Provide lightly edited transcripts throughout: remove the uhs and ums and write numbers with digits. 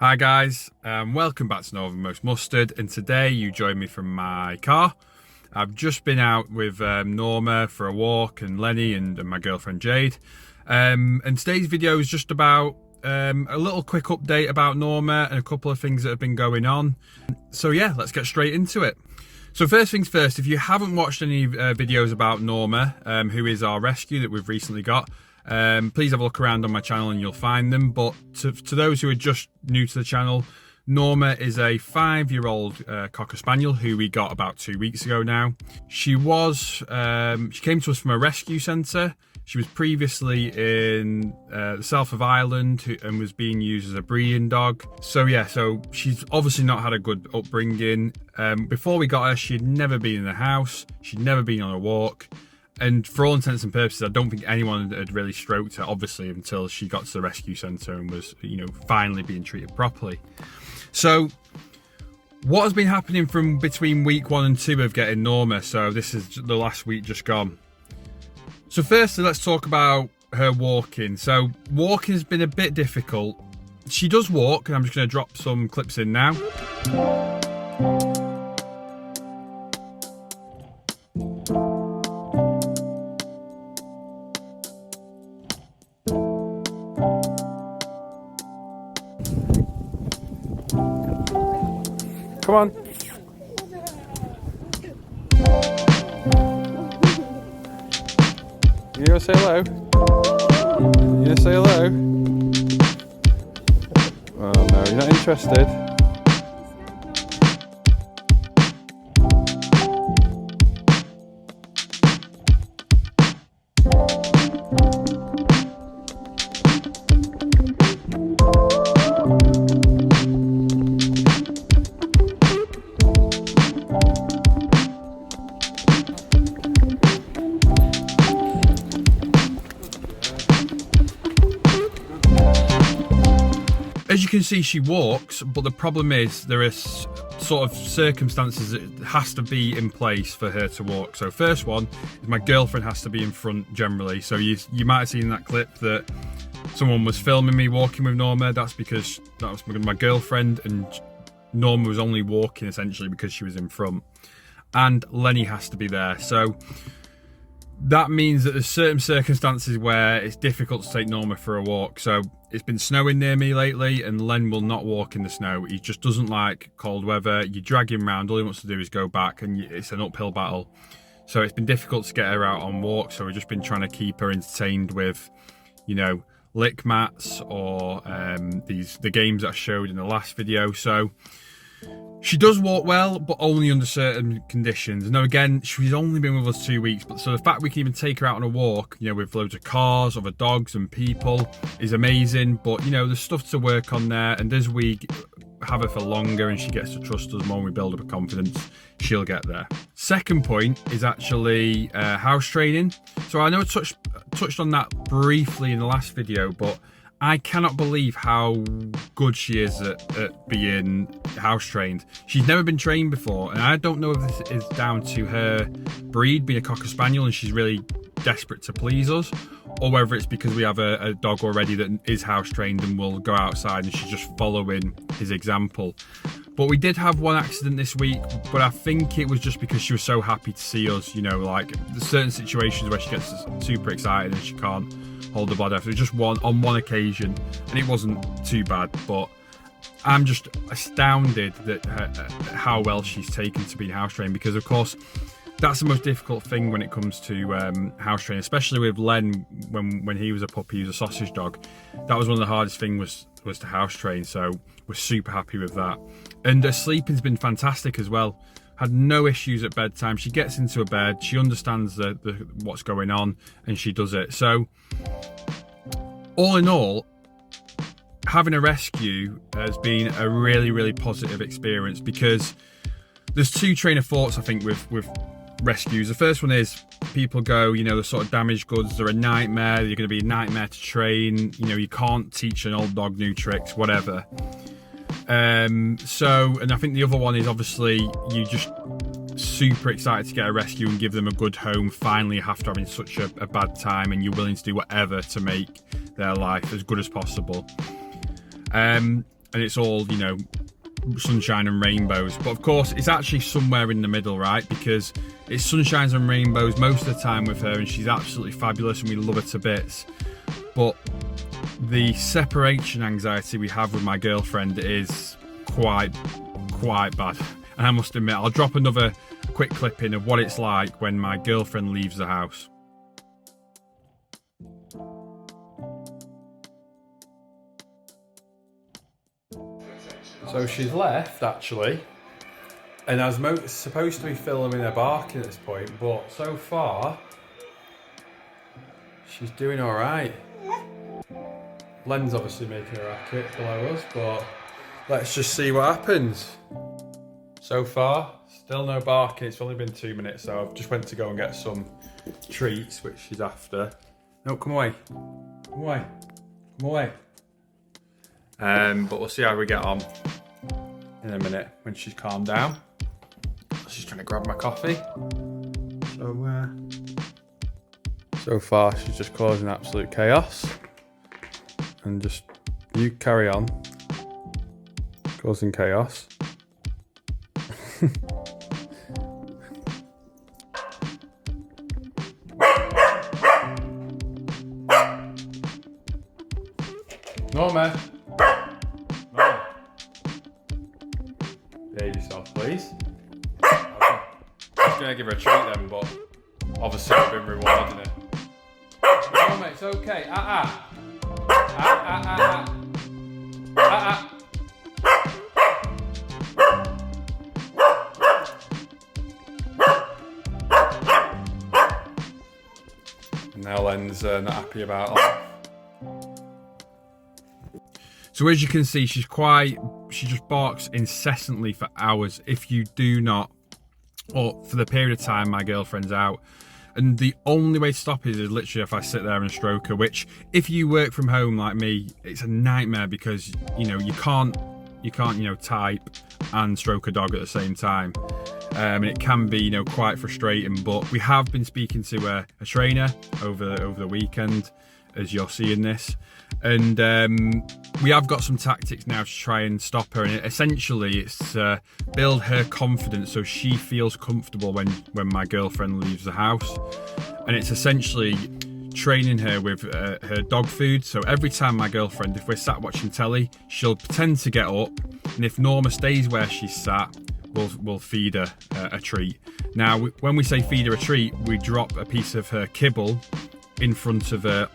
Hi guys, welcome back to Northernmost Mustard, and today you join me from my car. I've just been out with Norma for a walk, and Lenny and my girlfriend Jade. And today's video is just about a little quick update about Norma and a couple of things that have been going on. So yeah, let's get straight into it. So first things first, if you haven't watched any videos about Norma, who is our rescue that we've recently got, please have a look around on my channel and you'll find them. But to those who are just new to the channel, Norma is a 5-year-old Cocker Spaniel who we got about 2 weeks ago now. She came to us from a rescue centre. She was previously in the south of Ireland and was being used as a breeding dog. So yeah, so she's obviously not had a good upbringing. Before we got her, she'd never been in the house. She'd never been on a walk. And for all intents and purposes, I don't think anyone had really stroked her, obviously, until she got to the rescue centre and was, finally being treated properly. So what has been happening from between week 1 and 2 of getting Norma? So this is the last week just gone. So firstly, let's talk about her walking. So walking has been a bit difficult. She does walk, and I'm just going to drop some clips in now. Come on. You gonna say hello? You gonna say hello? Oh no, you're not interested. As you can see, she walks, but the problem is there are sort of circumstances that has to be in place for her to walk. So first one is my girlfriend has to be in front generally. So you might have seen in that clip that someone was filming me walking with Norma. That's because that was my girlfriend, and Norma was only walking essentially because she was in front. And Lenny has to be there. So that means that there's certain circumstances where it's difficult to take Norma for a walk. So it's been snowing near me lately, and Len will not walk in the snow. He just doesn't like cold weather. You drag him around, all he wants to do is go back, and it's an uphill battle. So it's been difficult to get her out on walks. So we've just been trying to keep her entertained with, lick mats or the games that I showed in the last video. So she does walk well, but only under certain conditions. Now again, she's only been with us 2 weeks, but so the fact we can even take her out on a walk, with loads of cars, other dogs and people is amazing. But there's stuff to work on there, and as we have her for longer and she gets to trust us more and we build up her confidence, she'll get there. Second point is actually house training. So I know I touched on that briefly in the last video, but I cannot believe how good she is at being house trained. She's never been trained before, and I don't know if this is down to her breed, being a Cocker Spaniel, and she's really desperate to please us, or whether it's because we have a dog already that is house trained and will go outside and she's just following his example. But we did have one accident this week, but I think it was just because she was so happy to see us, like there's certain situations where she gets super excited and she can't hold the body. It was just on one occasion, and it wasn't too bad, but I'm just astounded that how well she's taken to being house trained, because of course that's the most difficult thing when it comes to house training, especially with Len. When he was a puppy, he was a sausage dog. That was one of the hardest things was to house train, so we're super happy with that. And her sleeping's been fantastic as well. Had no issues at bedtime. She gets into a bed, she understands what's going on, and she does it. So all in all, having a rescue has been a really, really positive experience, because there's two train of thoughts I think with rescues. The first one is people go, the sort of damaged goods, they're a nightmare, you're going to be a nightmare to train, you can't teach an old dog new tricks, whatever. And I think the other one is obviously you just super excited to get a rescue and give them a good home finally after having such a bad time, and you're willing to do whatever to make their life as good as possible. and it's all, you know, sunshine and rainbows. But of course, it's actually somewhere in the middle, right? Because it's sunshines and rainbows most of the time with her, and she's absolutely fabulous and we love her to bits. But the separation anxiety we have with my girlfriend is quite bad. And I must admit, I'll drop another quick clip in of what it's like when my girlfriend leaves the house. So she's left, actually, and I was supposed to be filming her barking at this point, but so far she's doing all right. Len's obviously making a racket below us, but let's just see what happens. So far, still no barking. It's only been 2 minutes, so I've just went to go and get some treats, which she's after. No, come away. Come away. Come away. But we'll see how we get on in a minute when she's calmed down. She's trying to grab my coffee. So far she's just causing absolute chaos. And just, you carry on causing chaos. Norma. Norma. Behave yourself, please. I was going to give her a treat then, but obviously I've been rewarding her. Norma, it's okay. And now Len's not happy about that. So as you can see, she just barks incessantly for hours if you do not, or for the period of time my girlfriend's out. And the only way to stop it is literally if I sit there and stroke her, which if you work from home like me, it's a nightmare because, you know, you can't, you know, type and stroke a dog at the same time. And it can be, you know, quite frustrating, but we have been speaking to a trainer over the weekend, as you're seeing this. And we have got some tactics now to try and stop her, and essentially it's build her confidence so she feels comfortable when my girlfriend leaves the house. And it's essentially training her with her dog food. So every time my girlfriend, if we're sat watching telly, she'll pretend to get up, and if Norma stays where she's sat, we'll feed her a treat. Now when we say feed her a treat, we drop a piece of her kibble in front of her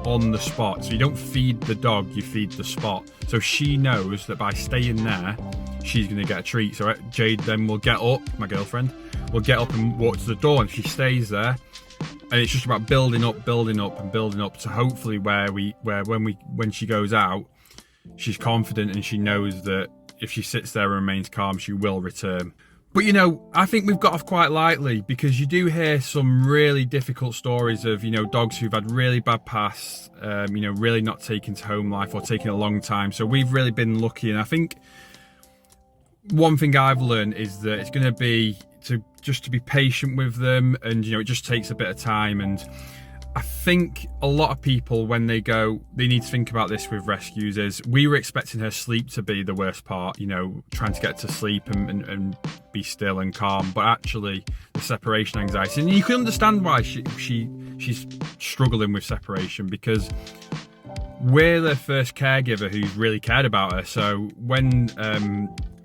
on the spot. So you don't feed the dog, you feed the spot. So she knows that by staying there, she's going to get a treat. So Jade then will get up, my girlfriend, will get up and walk to the door, and she stays there. And it's just about building up to hopefully when she goes out, she's confident and she knows that if she sits there and remains calm, she will return. But, you know, I think we've got off quite lightly because you do hear some really difficult stories of, you know, dogs who've had really bad pasts, you know, really not taken to home life or taking a long time. So we've really been lucky. And I think one thing I've learned is that it's going to be just to be patient with them. And, you know, it just takes a bit of time. And I think a lot of people, when they need to think about this with rescues, is we were expecting her sleep to be the worst part, you know, trying to get to sleep and be still and calm, but actually the separation anxiety, and you can understand why she's struggling with separation, because we're the first caregiver who's really cared about her. So when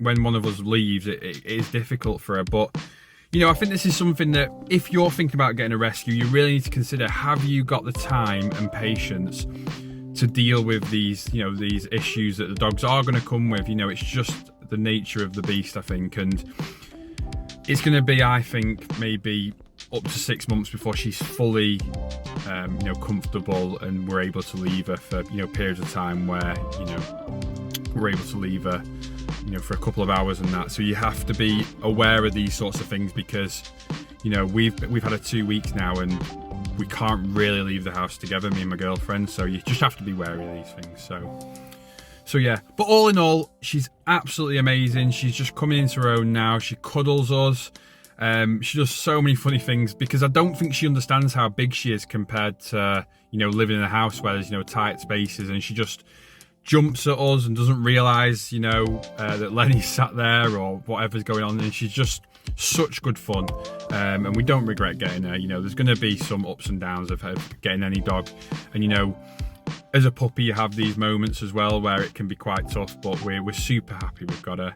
one of us leaves, it is difficult for her. But you know, I think this is something that if you're thinking about getting a rescue, you really need to consider, have you got the time and patience to deal with these, you know, these issues that the dogs are going to come with. You know, it's just the nature of the beast, I think. And it's going to be, I think, maybe up to 6 months before she's fully, you know, comfortable and we're able to leave her for, you know, periods of time where, you know, we're able to leave her, you know, for a couple of hours and that. So you have to be aware of these sorts of things because, you know, we've had her 2 weeks now and we can't really leave the house together, me and my girlfriend. So you just have to be wary of these things. So yeah, but all in all, she's absolutely amazing. She's just coming into her own now. She cuddles us. She does so many funny things because I don't think she understands how big she is compared to, you know, living in a house where there's, you know, tight spaces, and she just jumps at us and doesn't realise, you know, that Lenny's sat there or whatever's going on, and she's just such good fun, and we don't regret getting her. You know, there's going to be some ups and downs of her getting any dog, and you know, as a puppy you have these moments as well where it can be quite tough, but we're super happy we've got her,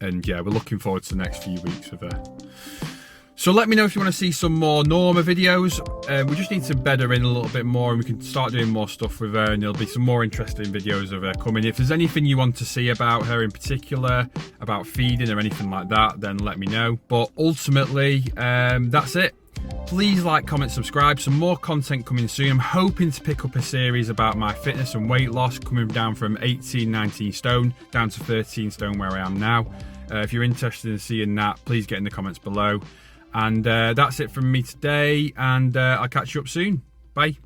and yeah, we're looking forward to the next few weeks with her. So let me know if you want to see some more Norma videos. We just need to bed her in a little bit more, and we can start doing more stuff with her, and there'll be some more interesting videos of her coming. If there's anything you want to see about her in particular, about feeding or anything like that, then let me know. But ultimately, that's it. Please like, comment, subscribe. Some more content coming soon. I'm hoping to pick up a series about my fitness and weight loss, coming down from 18, 19 stone down to 13 stone where I am now. If you're interested in seeing that, please get in the comments below. And that's it from me today, and I'll catch you up soon. Bye.